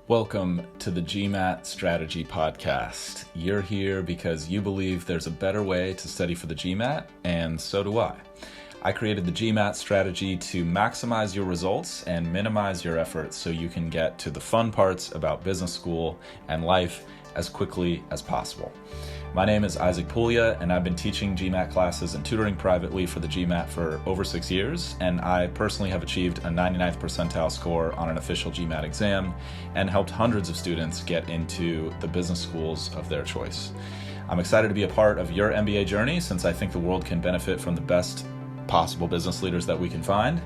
Welcome to the GMAT Strategy Podcast. You're here because you believe there's a better way to study for the GMAT, and so do I. I created the GMAT strategy to maximize your results and minimize your efforts so you can get to the fun parts about business school and life as quickly as possible. My name is Isaac Puglia, and I've been teaching GMAT classes and tutoring privately for the GMAT for over 6 years, and I personally have achieved a 99th percentile score on an official GMAT exam and helped hundreds of students get into the business schools of their choice. I'm excited to be a part of your MBA journey since I think the world can benefit from the best possible business leaders that we can find.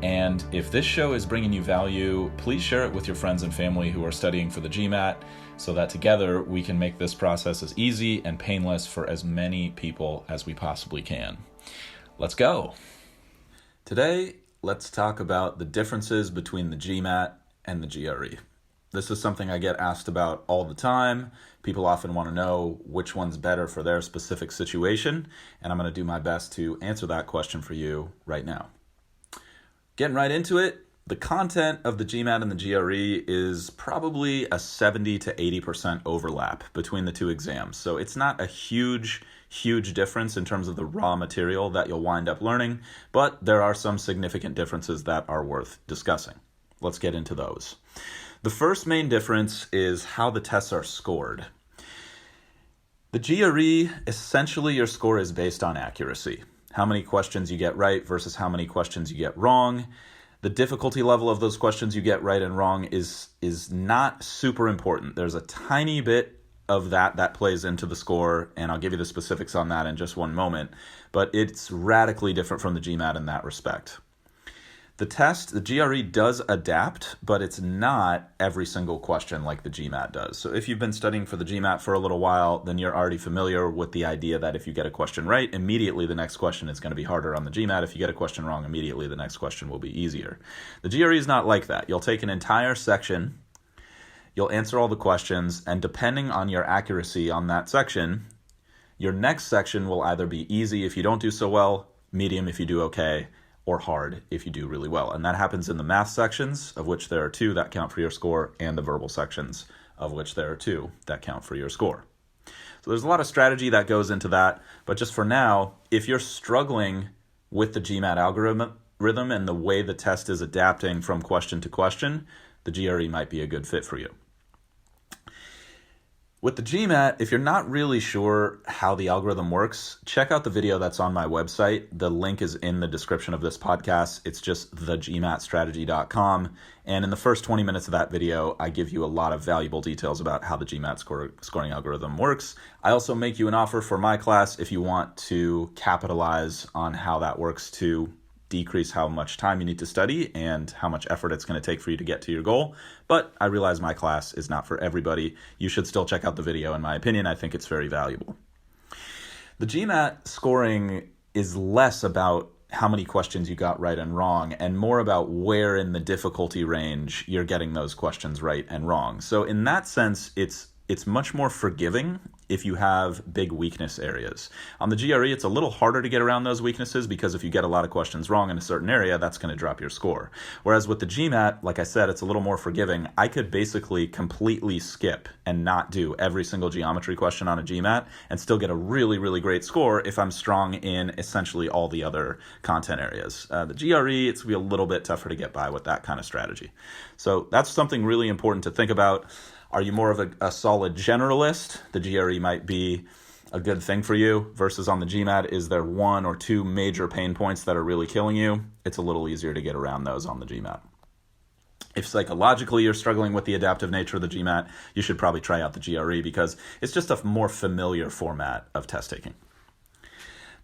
And if this show is bringing you value, please share it with your friends and family who are studying for the GMAT so that together we can make this process as easy and painless for as many people as we possibly can. Let's go. Today, let's talk about the differences between the GMAT and the GRE. This is something I get asked about all the time. People often want to know which one's better for their specific situation, and I'm going to do my best to answer that question for you right now. Getting right into it, the content of the GMAT and the GRE is probably a 70 to 80% overlap between the two exams. So it's not a huge difference in terms of the raw material that you'll wind up learning, but there are some significant differences that are worth discussing. Let's get into those. The first main difference is how the tests are scored. The GRE, essentially your score is based on accuracy. How many questions you get right versus how many questions you get wrong. The difficulty level of those questions you get right and wrong is not super important. There's a tiny bit of that plays into the score, and I'll give you the specifics on that in just one moment, but it's radically different from the GMAT in that respect. The test, the GRE does adapt, but it's not every single question like the GMAT does. So if you've been studying for the GMAT for a little while, then you're already familiar with the idea that if you get a question right, immediately the next question is going to be harder on the GMAT. If you get a question wrong, immediately the next question will be easier. The GRE is not like that. You'll take an entire section, you'll answer all the questions, and depending on your accuracy on that section, your next section will either be easy if you don't do so well, medium if you do okay, or hard if you do really well. And that happens in the math sections, of which there are 2 that count for your score, and the verbal sections, of which there are 2 that count for your score. So there's a lot of strategy that goes into that, but just for now, if you're struggling with the GMAT algorithm and the way the test is adapting from question to question, the GRE might be a good fit for you. With the GMAT, if you're not really sure how the algorithm works, check out the video that's on my website. The link is in the description of this podcast. It's just thegmatstrategy.com. And in the first 20 minutes of that video, I give you a lot of valuable details about how the GMAT scoring algorithm works. I also make you an offer for my class if you want to capitalize on how that works to decrease how much time you need to study and how much effort it's going to take for you to get to your goal. But I realize my class is not for everybody. You should still check out the video. In my opinion, I think it's very valuable. The GMAT scoring is less about how many questions you got right and wrong and more about where in the difficulty range you're getting those questions right and wrong. So in that sense, it's much more forgiving if you have big weakness areas. On the GRE, it's a little harder to get around those weaknesses because if you get a lot of questions wrong in a certain area, that's going to drop your score. Whereas with the GMAT, like I said, it's a little more forgiving. I could basically completely skip and not do every single geometry question on a GMAT and still get a really, really great score if I'm strong in essentially all the other content areas. The GRE, it's going to be a little bit tougher to get by with that kind of strategy. So that's something really important to think about. Are you more of a solid generalist? The GRE might be a good thing for you versus on the GMAT, is there 1 or 2 major pain points that are really killing you? It's a little easier to get around those on the GMAT. If psychologically you're struggling with the adaptive nature of the GMAT, you should probably try out the GRE because it's just a more familiar format of test taking.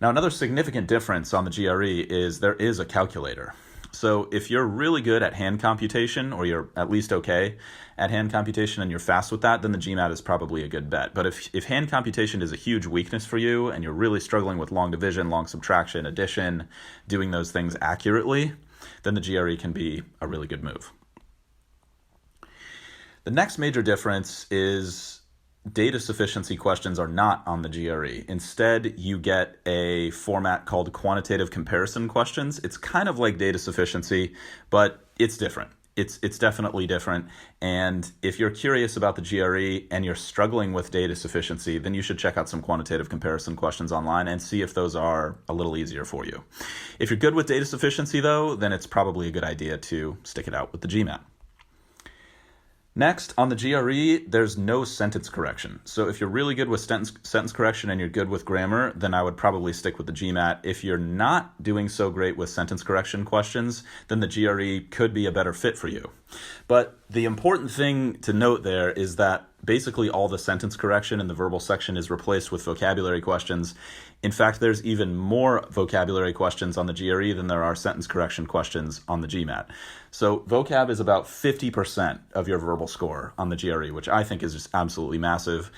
Now, another significant difference on the GRE is there is a calculator. So if you're really good at hand computation, or you're at least okay at hand computation and you're fast with that, then the GMAT is probably a good bet. But if hand computation is a huge weakness for you and you're really struggling with long division, long subtraction, addition, doing those things accurately, then the GRE can be a really good move. The next major difference is data sufficiency questions are not on the GRE. Instead, you get a format called quantitative comparison questions. It's kind of like data sufficiency, but it's different. It's definitely different. And if you're curious about the GRE and you're struggling with data sufficiency, then you should check out some quantitative comparison questions online and see if those are a little easier for you. If you're good with data sufficiency, though, then it's probably a good idea to stick it out with the GMAT. Next, on the GRE, there's no sentence correction. So if you're really good with sentence correction and you're good with grammar, then I would probably stick with the GMAT. If you're not doing so great with sentence correction questions, then the GRE could be a better fit for you. But the important thing to note there is that basically all the sentence correction in the verbal section is replaced with vocabulary questions. In fact, there's even more vocabulary questions on the GRE than there are sentence correction questions on the GMAT. So vocab is about 50% of your verbal score on the GRE, which I think is just absolutely massive.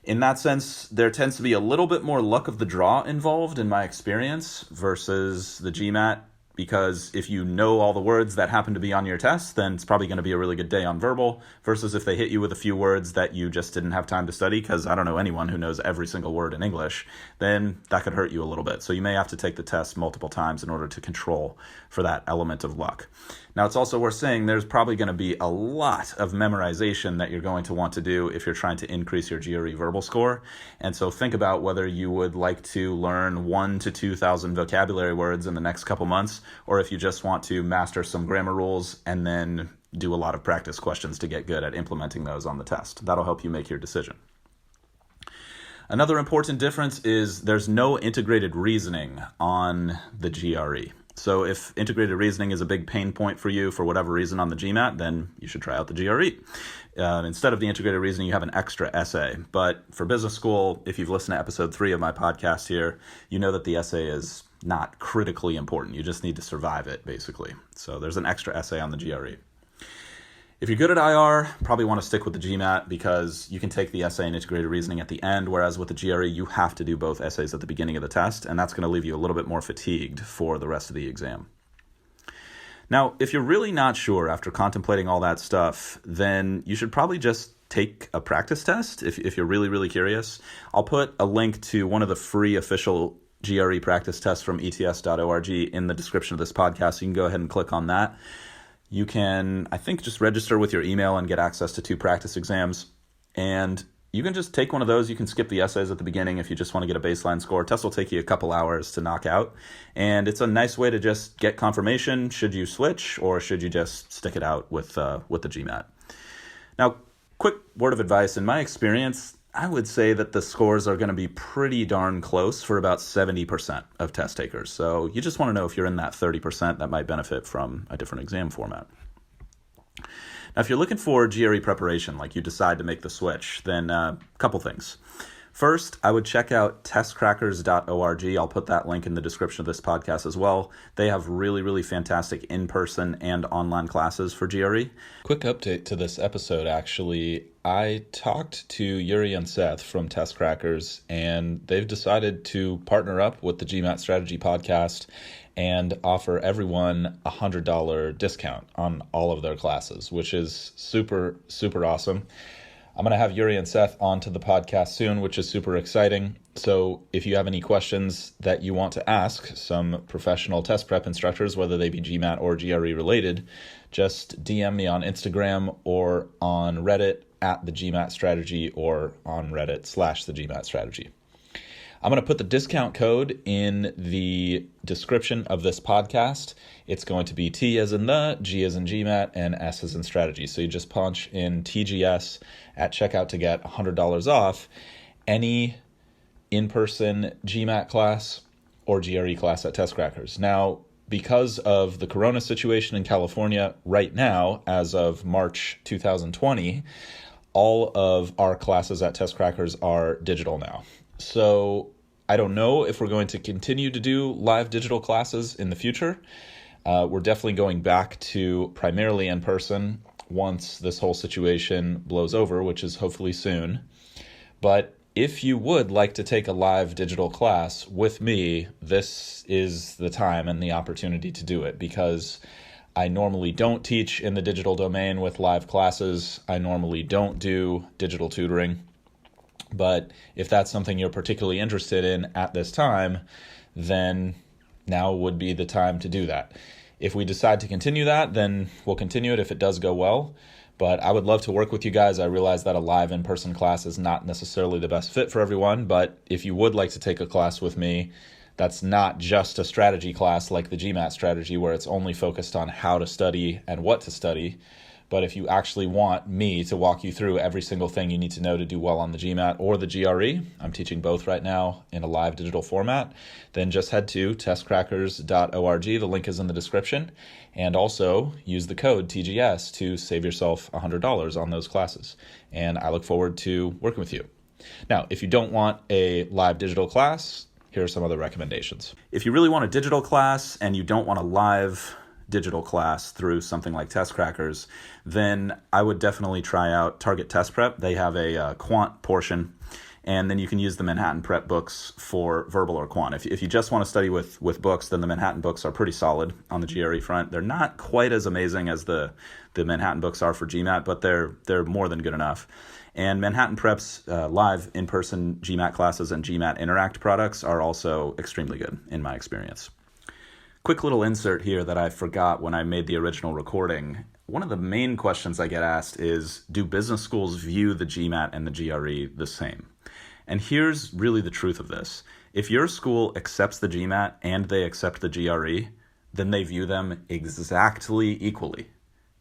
In that sense, there tends to be a little bit more luck of the draw involved in my experience versus the GMAT, because if you know all the words that happen to be on your test, then it's probably going to be a really good day on verbal, versus if they hit you with a few words that you just didn't have time to study, because I don't know anyone who knows every single word in English, then that could hurt you a little bit. So you may have to take the test multiple times in order to control for that element of luck. Now, it's also worth saying there's probably going to be a lot of memorization that you're going to want to do if you're trying to increase your GRE verbal score. And so think about whether you would like to learn 1,000 to 2,000 vocabulary words in the next couple months, or if you just want to master some grammar rules and then do a lot of practice questions to get good at implementing those on the test. That'll help you make your decision. Another important difference is there's no integrated reasoning on the GRE. So if integrated reasoning is a big pain point for you for whatever reason on the GMAT, then you should try out the GRE. Instead of the integrated reasoning, you have an extra essay. But for business school, if you've listened to episode 3 of my podcast here, you know that the essay is not critically important. You just need to survive it, basically. So there's an extra essay on the GRE. If you're good at IR, probably want to stick with the GMAT because you can take the essay and integrated reasoning at the end, whereas with the GRE, you have to do both essays at the beginning of the test, and that's going to leave you a little bit more fatigued for the rest of the exam. Now, if you're really not sure after contemplating all that stuff, then you should probably just take a practice test if you're really, really curious. I'll put a link to one of the free official GRE practice tests from ets.org in the description of this podcast, so you can go ahead and click on that. You can, I think, just register with your email and get access to 2 practice exams. And you can just take one of those. You can skip the essays at the beginning if you just want to get a baseline score. Test will take you a couple hours to knock out. And it's a nice way to just get confirmation. Should you switch or should you just stick it out with the GMAT? Now, quick word of advice. In my experience, I would say that the scores are going to be pretty darn close for about 70% of test takers. So you just want to know if you're in that 30% that might benefit from a different exam format. Now, if you're looking for GRE preparation, like you decide to make the switch, then a couple things. First, I would check out testcrackers.org. I'll put that link in the description of this podcast as well. They have really, really fantastic in-person and online classes for GRE. Quick update to this episode, actually. I talked to Yuri and Seth from Test Crackers, and they've decided to partner up with the GMAT Strategy podcast and offer everyone a $100 discount on all of their classes, which is super, super awesome. I'm going to have Yuri and Seth onto the podcast soon, which is super exciting. So if you have any questions that you want to ask some professional test prep instructors, whether they be GMAT or GRE related, just DM me on Instagram or on Reddit at the GMAT Strategy or on Reddit / the GMAT Strategy. I'm going to put the discount code in the description of this podcast. It's going to be T as in the, G as in GMAT, and S as in strategy. So you just punch in TGS at checkout to get $100 off any in-person GMAT class or GRE class at Test Crackers. Now, because of the corona situation in California right now, as of March 2020, all of our classes at Test Crackers are digital now. So I don't know if we're going to continue to do live digital classes in the future. We're definitely going back to primarily in person once this whole situation blows over, which is hopefully soon. But if you would like to take a live digital class with me, this is the time and the opportunity to do it, because I normally don't teach in the digital domain with live classes. I normally don't do digital tutoring. But if that's something you're particularly interested in at this time, then now would be the time to do that. If we decide to continue that, then we'll continue it if it does go well. But I would love to work with you guys. I realize that a live in-person class is not necessarily the best fit for everyone, but if you would like to take a class with me, that's not just a strategy class like the GMAT strategy where it's only focused on how to study and what to study. But if you actually want me to walk you through every single thing you need to know to do well on the GMAT or the GRE, I'm teaching both right now in a live digital format, then just head to testcrackers.org. The link is in the description. And also use the code TGS to save yourself $100 on those classes. And I look forward to working with you. Now, if you don't want a live digital class, here are some other recommendations. If you really want a digital class and you don't want a live digital class through something like Test Crackers, then I would definitely try out Target Test Prep. They have a quant portion, and then you can use the Manhattan Prep books for verbal or quant. If you just want to study with books, then the Manhattan books are pretty solid on the GRE front. They're not quite as amazing as the Manhattan books are for GMAT, but they're more than good enough. And Manhattan Prep's live in-person GMAT classes and GMAT Interact products are also extremely good in my experience. Quick little insert here that I forgot when I made the original recording. One of the main questions I get asked is, do business schools view the GMAT and the GRE the same? And here's really the truth of this. If your school accepts the GMAT and they accept the GRE, then they view them exactly equally.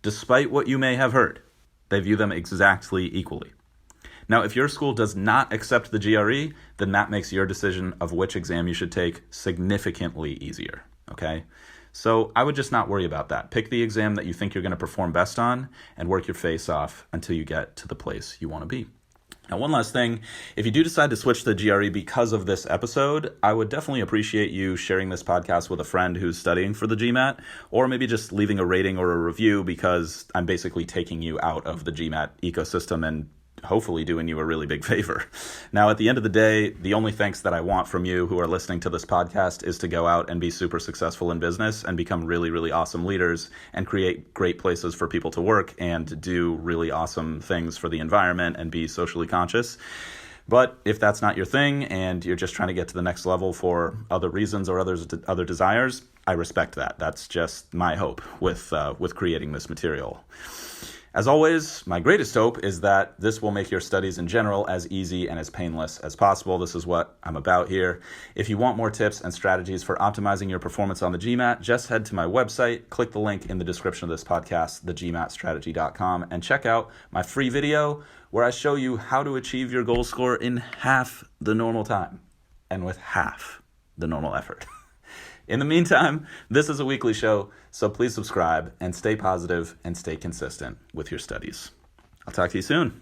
Despite what you may have heard, they view them exactly equally. Now, if your school does not accept the GRE, then that makes your decision of which exam you should take significantly easier. Okay, so I would just not worry about that. Pick the exam that you think you're going to perform best on and work your face off until you get to the place you want to be. Now, one last thing, if you do decide to switch to the GRE because of this episode, I would definitely appreciate you sharing this podcast with a friend who's studying for the GMAT, or maybe just leaving a rating or a review, because I'm basically taking you out of the GMAT ecosystem and hopefully doing you a really big favor. Now, at the end of the day, the only thanks that I want from you who are listening to this podcast is to go out and be super successful in business and become really, really awesome leaders and create great places for people to work and do really awesome things for the environment and be socially conscious. But if that's not your thing and you're just trying to get to the next level for other reasons or other desires, I respect that. That's just my hope with creating this material. As always, my greatest hope is that this will make your studies in general as easy and as painless as possible. This is what I'm about here. If you want more tips and strategies for optimizing your performance on the GMAT, just head to my website, click the link in the description of this podcast, thegmatstrategy.com, and check out my free video where I show you how to achieve your goal score in half the normal time and with half the normal effort. In the meantime, this is a weekly show, so please subscribe and stay positive and stay consistent with your studies. I'll talk to you soon.